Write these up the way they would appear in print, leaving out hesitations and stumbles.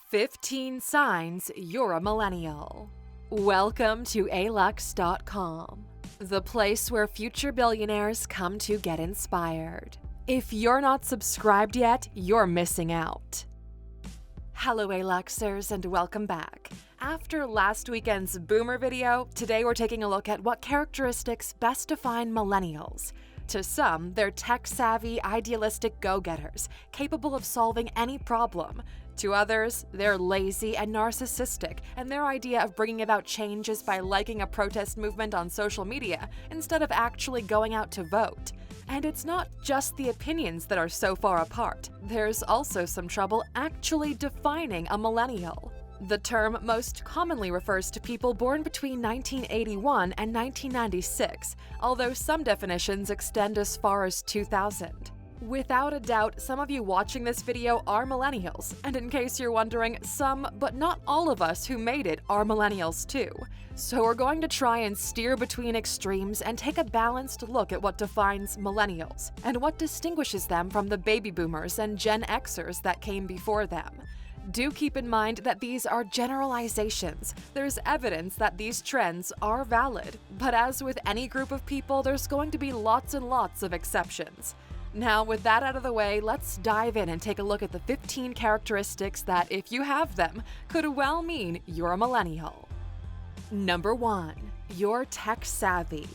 15 signs you're a millennial. Welcome to Alux.com, the place where future billionaires come to get inspired. If you're not subscribed yet, you're missing out. Hello Aluxers and welcome back. After last weekend's boomer video, today we're taking a look at what characteristics best define millennials. To some, they're tech-savvy, idealistic go-getters, capable of solving any problem. To others, they're lazy and narcissistic, and their idea of bringing about change is by liking a protest movement on social media instead of actually going out to vote. And it's not just the opinions that are so far apart. There's also some trouble actually defining a millennial. The term most commonly refers to people born between 1981 and 1996, although some definitions extend as far as 2000. Without a doubt, some of you watching this video are millennials, and in case you're wondering, some, but not all of us who made it are millennials too. So we're going to try and steer between extremes and take a balanced look at what defines millennials, and what distinguishes them from the baby boomers and Gen Xers that came before them. Do keep in mind that these are generalizations. There's evidence that these trends are valid, but as with any group of people, there's going to be lots and lots of exceptions. Now, with that out of the way, let's dive in and take a look at the 15 characteristics that, if you have them, could well mean you're a millennial. Number 1. You're tech-savvy.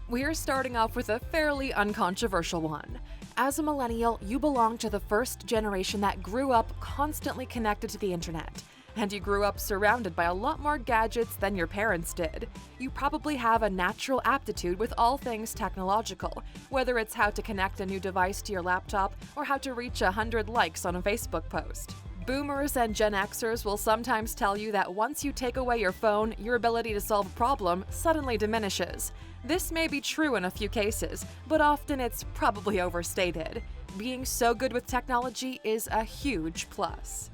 We're starting off with a fairly uncontroversial one. As a millennial, you belong to the first generation that grew up constantly connected to the internet. And you grew up surrounded by a lot more gadgets than your parents did. You probably have a natural aptitude with all things technological, whether it's how to connect a new device to your laptop or how to reach 100 likes on a Facebook post. Boomers and Gen Xers will sometimes tell you that once you take away your phone, your ability to solve a problem suddenly diminishes. This may be true in a few cases, but often it's probably overstated. Being so good with technology is a huge plus.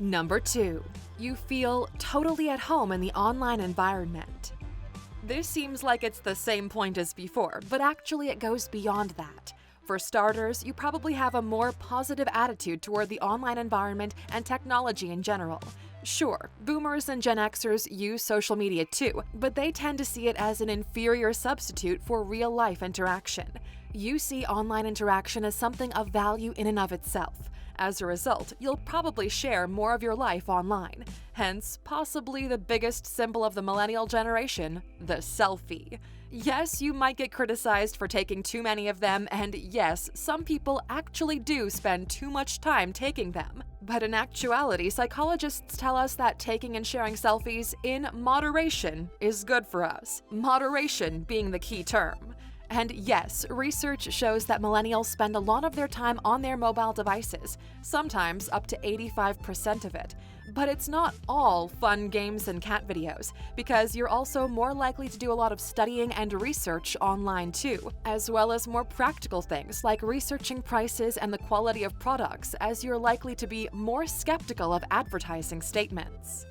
Number 2. You feel totally at home in the online environment. This seems like it's the same point as before, but actually it goes beyond that. For starters, you probably have a more positive attitude toward the online environment and technology in general. Sure, boomers and Gen Xers use social media too, but they tend to see it as an inferior substitute for real-life interaction. You see online interaction as something of value in and of itself. As a result, you'll probably share more of your life online. Hence, possibly the biggest symbol of the millennial generation, the selfie. Yes, you might get criticized for taking too many of them, and yes, some people actually do spend too much time taking them. But in actuality, psychologists tell us that taking and sharing selfies in moderation is good for us. Moderation being the key term. And yes, research shows that millennials spend a lot of their time on their mobile devices, sometimes up to 85% of it. But it's not all fun games and cat videos, because you're also more likely to do a lot of studying and research online too, as well as more practical things like researching prices and the quality of products, as you're likely to be more skeptical of advertising statements.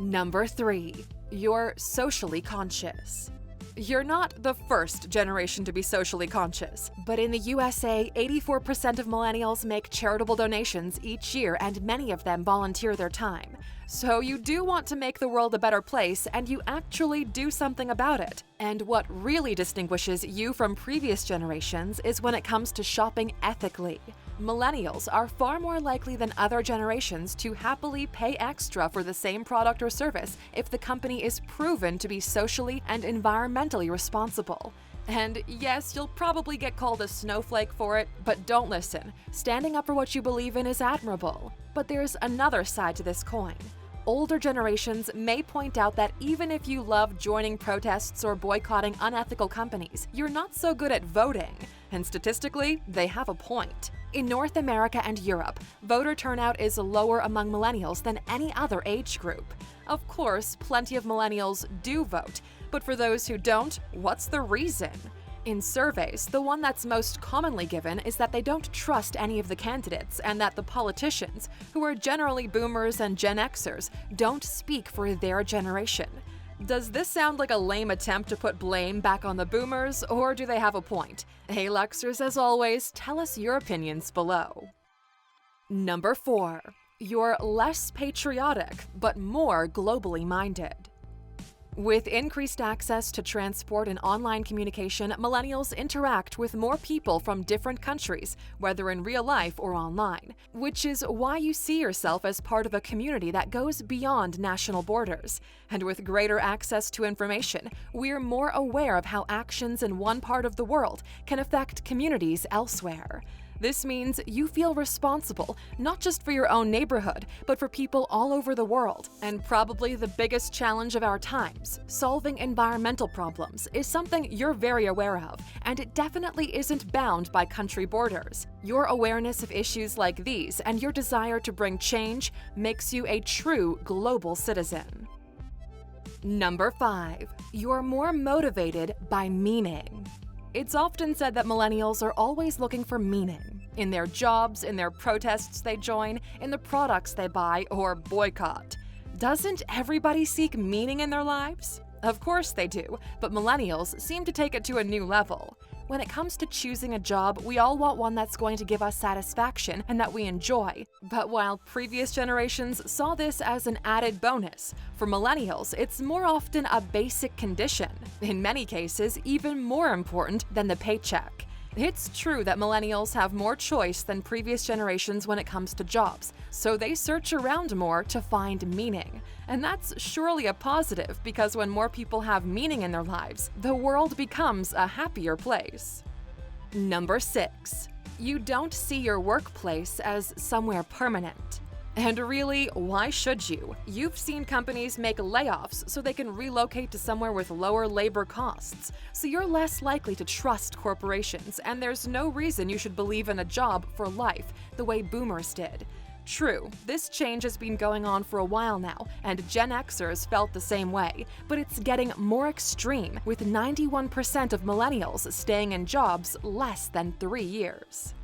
Number 3. You're socially conscious. You're not the first generation to be socially conscious, but in the USA, 84% of millennials make charitable donations each year, and many of them volunteer their time. So you do want to make the world a better place, and you actually do something about it. And what really distinguishes you from previous generations is when it comes to shopping ethically. Millennials are far more likely than other generations to happily pay extra for the same product or service if the company is proven to be socially and environmentally responsible. And yes, you'll probably get called a snowflake for it, but don't listen. Standing up for what you believe in is admirable. But there's another side to this coin. Older generations may point out that even if you love joining protests or boycotting unethical companies, you're not so good at voting. And statistically, they have a point. In North America and Europe, voter turnout is lower among millennials than any other age group. Of course, plenty of millennials do vote, but for those who don't, what's the reason? In surveys, the one that's most commonly given is that they don't trust any of the candidates and that the politicians, who are generally boomers and Gen Xers, don't speak for their generation. Does this sound like a lame attempt to put blame back on the boomers, or do they have a point? Hey Luxers, as always, tell us your opinions below. Number 4. You're less patriotic, but more globally minded. With increased access to transport and online communication, millennials interact with more people from different countries, whether in real life or online, which is why you see yourself as part of a community that goes beyond national borders. And with greater access to information, we're more aware of how actions in one part of the world can affect communities elsewhere. This means you feel responsible, not just for your own neighborhood, but for people all over the world. And probably the biggest challenge of our times, solving environmental problems, is something you're very aware of, and it definitely isn't bound by country borders. Your awareness of issues like these and your desire to bring change makes you a true global citizen. Number 5. You're more motivated by meaning. It's often said that millennials are always looking for meaning in their jobs, in their protests they join, in the products they buy or boycott. Doesn't everybody seek meaning in their lives? Of course they do, but millennials seem to take it to a new level. When it comes to choosing a job, we all want one that's going to give us satisfaction and that we enjoy. But while previous generations saw this as an added bonus, for millennials, it's more often a basic condition, in many cases even more important than the paycheck. It's true that millennials have more choice than previous generations when it comes to jobs, so they search around more to find meaning. And that's surely a positive, because when more people have meaning in their lives, the world becomes a happier place. Number 6. You don't see your workplace as somewhere permanent. And really, why should you? You've seen companies make layoffs so they can relocate to somewhere with lower labor costs. So you're less likely to trust corporations, and there's no reason you should believe in a job for life the way boomers did. True, this change has been going on for a while now, and Gen Xers felt the same way, but it's getting more extreme, with 91% of millennials staying in jobs less than 3 years.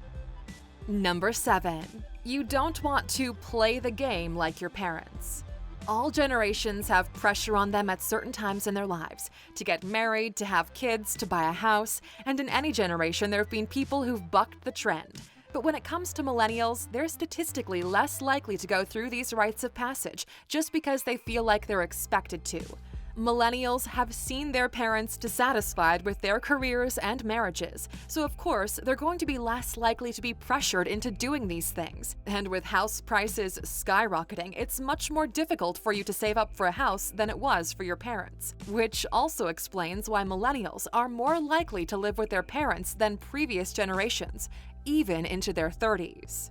Number 7. You don't want to play the game like your parents. All generations have pressure on them at certain times in their lives to get married, to have kids, to buy a house, and in any generation there have been people who've bucked the trend. But when it comes to millennials, they're statistically less likely to go through these rites of passage just because they feel like they're expected to. Millennials have seen their parents dissatisfied with their careers and marriages, so of course they're going to be less likely to be pressured into doing these things. And with house prices skyrocketing, it's much more difficult for you to save up for a house than it was for your parents, which also explains why millennials are more likely to live with their parents than previous generations, even into their 30s.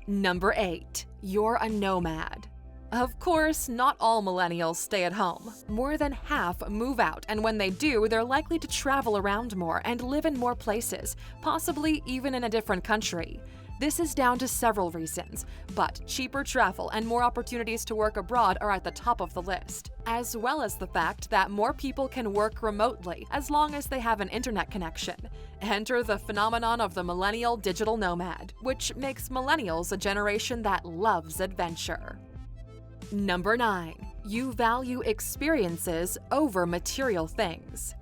Number 8. You're a nomad. Of course, not all millennials stay at home. More than half move out, and when they do, they're likely to travel around more and live in more places, possibly even in a different country. This is down to several reasons, but cheaper travel and more opportunities to work abroad are at the top of the list, as well as the fact that more people can work remotely as long as they have an internet connection. Enter the phenomenon of the millennial digital nomad, which makes millennials a generation that loves adventure. Number 9. You value experiences over material things.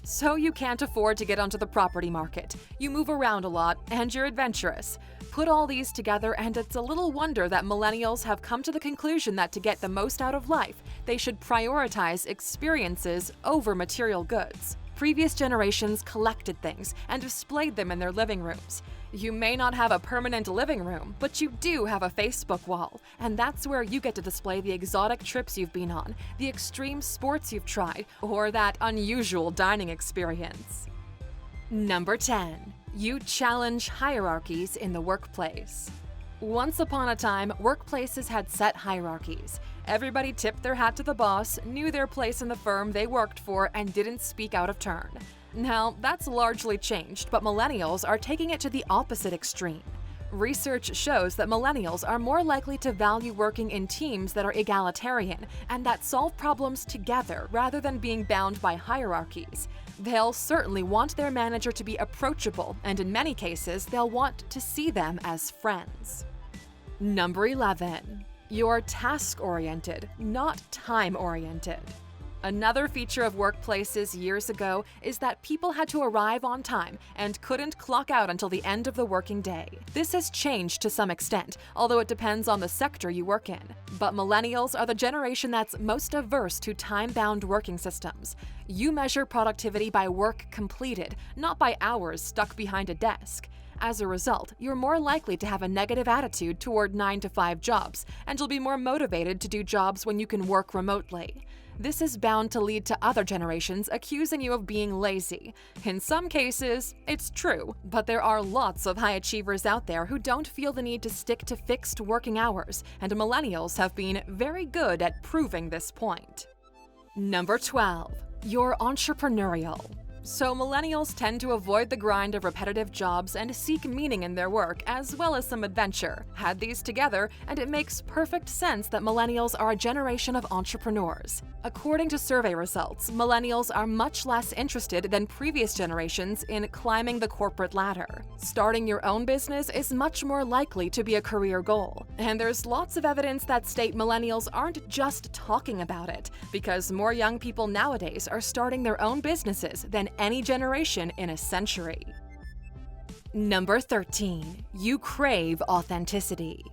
So you can't afford to get onto the property market, you move around a lot, and you're adventurous. Put all these together and it's a little wonder that millennials have come to the conclusion that to get the most out of life, they should prioritize experiences over material goods. Previous generations collected things and displayed them in their living rooms. You may not have a permanent living room, but you do have a Facebook wall, and that's where you get to display the exotic trips you've been on, the extreme sports you've tried, or that unusual dining experience. Number 10. You challenge hierarchies in the workplace. Once upon a time, workplaces had set hierarchies. Everybody tipped their hat to the boss, knew their place in the firm they worked for, and didn't speak out of turn. Now, that's largely changed, but millennials are taking it to the opposite extreme. Research shows that millennials are more likely to value working in teams that are egalitarian and that solve problems together rather than being bound by hierarchies. They'll certainly want their manager to be approachable, and in many cases, they'll want to see them as friends. Number 11. You're task-oriented, not time-oriented. Another feature of workplaces years ago is that people had to arrive on time and couldn't clock out until the end of the working day. This has changed to some extent, although it depends on the sector you work in. But millennials are the generation that's most averse to time-bound working systems. You measure productivity by work completed, not by hours stuck behind a desk. As a result, you're more likely to have a negative attitude toward 9-to-5 jobs, and you'll be more motivated to do jobs when you can work remotely. This is bound to lead to other generations accusing you of being lazy. In some cases, it's true, but there are lots of high achievers out there who don't feel the need to stick to fixed working hours, and millennials have been very good at proving this point. Number 12. You're entrepreneurial. So millennials tend to avoid the grind of repetitive jobs and seek meaning in their work as well as some adventure. Add these together, and it makes perfect sense that millennials are a generation of entrepreneurs. According to survey results, millennials are much less interested than previous generations in climbing the corporate ladder. Starting your own business is much more likely to be a career goal. And there's lots of evidence that state millennials aren't just talking about it, because more young people nowadays are starting their own businesses than any generation in a century. Number 13. You crave authenticity.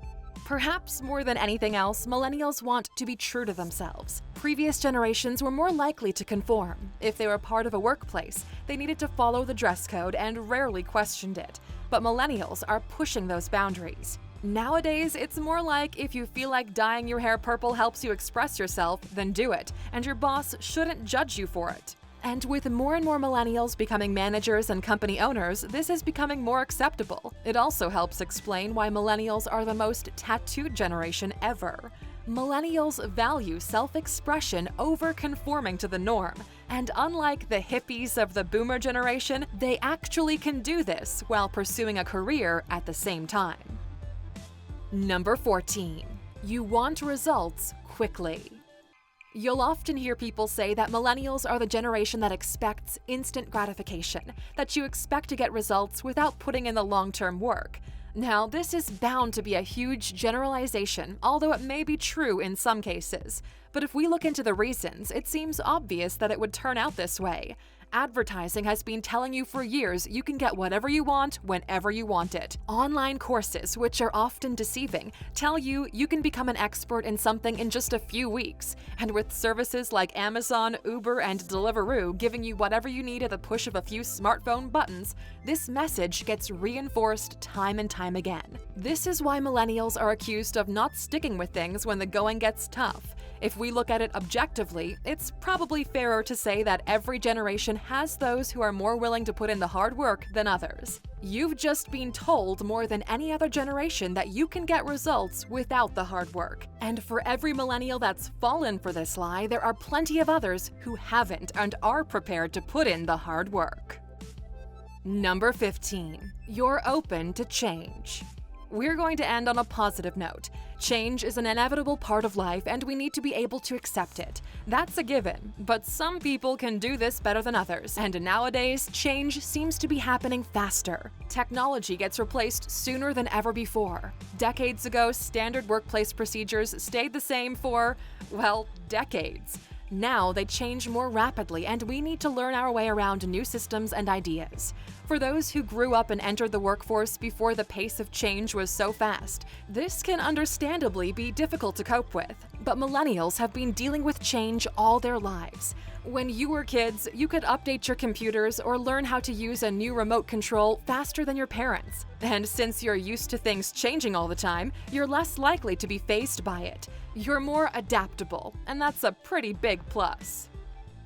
Perhaps more than anything else, millennials want to be true to themselves. Previous generations were more likely to conform. If they were part of a workplace, they needed to follow the dress code and rarely questioned it. But millennials are pushing those boundaries. Nowadays, it's more like if you feel like dyeing your hair purple helps you express yourself, then do it, and your boss shouldn't judge you for it. And with more and more millennials becoming managers and company owners, this is becoming more acceptable. It also helps explain why millennials are the most tattooed generation ever. Millennials value self-expression over conforming to the norm, and unlike the hippies of the boomer generation, they actually can do this while pursuing a career at the same time. Number 14. You want results quickly. You'll often hear people say that millennials are the generation that expects instant gratification, that you expect to get results without putting in the long-term work. Now, this is bound to be a huge generalization, although it may be true in some cases. But if we look into the reasons, it seems obvious that it would turn out this way. Advertising has been telling you for years you can get whatever you want whenever you want it. Online courses, which are often deceiving, tell you you can become an expert in something in just a few weeks. And with services like Amazon, Uber, and Deliveroo giving you whatever you need at the push of a few smartphone buttons, this message gets reinforced time and time again. This is why millennials are accused of not sticking with things when the going gets tough. If we look at it objectively, it's probably fairer to say that every generation has those who are more willing to put in the hard work than others. You've just been told more than any other generation that you can get results without the hard work. And for every millennial that's fallen for this lie, there are plenty of others who haven't and are prepared to put in the hard work. Number 15. You're open to change. We're going to end on a positive note. Change is an inevitable part of life, and we need to be able to accept it. That's a given, but some people can do this better than others, and nowadays, change seems to be happening faster. Technology gets replaced sooner than ever before. Decades ago, standard workplace procedures stayed the same for, well, decades. Now they change more rapidly, and we need to learn our way around new systems and ideas. For those who grew up and entered the workforce before the pace of change was so fast, this can understandably be difficult to cope with. But millennials have been dealing with change all their lives. When you were kids, you could update your computers or learn how to use a new remote control faster than your parents. And since you're used to things changing all the time, you're less likely to be fazed by it. You're more adaptable, and that's a pretty big plus.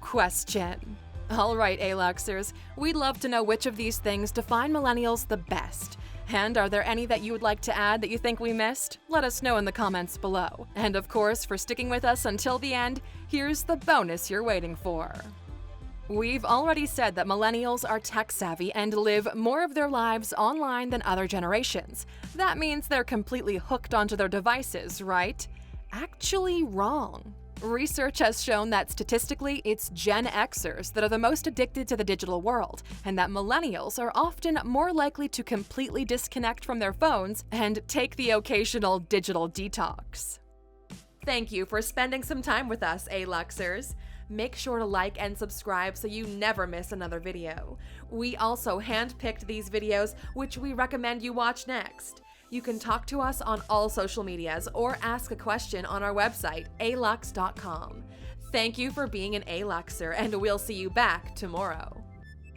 Question. All right, Aluxers, we'd love to know which of these things define millennials the best. And are there any that you would like to add that you think we missed? Let us know in the comments below. And of course, for sticking with us until the end, here's the bonus you're waiting for. We've already said that millennials are tech-savvy and live more of their lives online than other generations. That means they're completely hooked onto their devices, right? Actually, wrong. Research has shown that statistically, it's Gen Xers that are the most addicted to the digital world, and that millennials are often more likely to completely disconnect from their phones and take the occasional digital detox. Thank you for spending some time with us, Aluxers. Make sure to like and subscribe so you never miss another video. We also handpicked these videos, which we recommend you watch next. You can talk to us on all social medias or ask a question on our website, Alux.com. Thank you for being an Aluxer, and we'll see you back tomorrow.